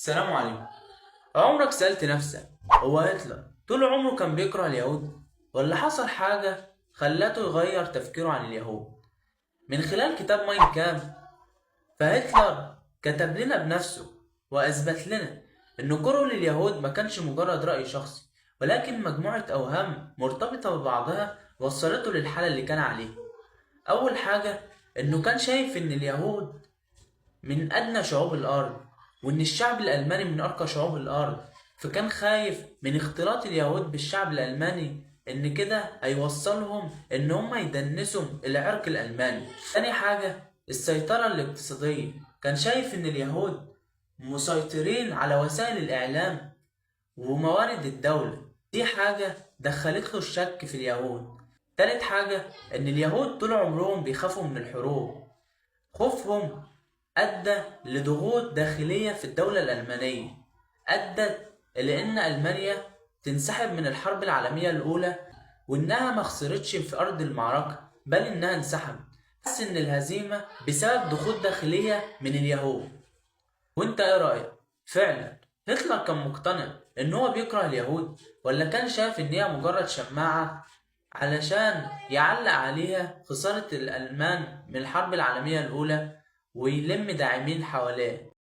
السلام عليكم. عمرك سألت نفسك هو هتلر طول عمره كان بيكره اليهود ولا حصل حاجة خلته يغير تفكيره عن اليهود؟ من خلال كتاب ماين كامف، فهتلر كتب لنا بنفسه وأثبت لنا إن كرهه لليهود ما كانش مجرد رأي شخصي، ولكن مجموعة أوهام مرتبطة ببعضها وصلته للحالة اللي كان عليها. أول حاجة إنه كان شايف إن اليهود من أدنى شعوب الأرض، وإن الشعب الألماني من أرقى شعوب الأرض، فكان خايف من اختلاط اليهود بالشعب الألماني، إن كده هيوصلهم إن هم يدنسوا العرق الألماني. تاني حاجة السيطرة الاقتصادية، كان شايف إن اليهود مسيطرين على وسائل الإعلام وموارد الدولة، دي حاجة دخلت له الشك في اليهود. تالت حاجة إن اليهود طول عمرهم بيخافوا من الحروب، خوفهم أدى لضغوط داخلية في الدولة الألمانية، أدت لأن ألمانيا تنسحب من الحرب العالمية الأولى، وإنها ما خسرتش في أرض المعركة بل إنها انسحبت. حس إن الهزيمة بسبب ضغوط داخلية من اليهود. وإنت إيه رأيك؟ فعلا هتلر كان مقتنع إن هو بيكره اليهود، ولا كان شايف إن هي مجرد شماعة علشان يعلق عليها خسارة الألمان من الحرب العالمية الأولى ويلم داعمين حواليه؟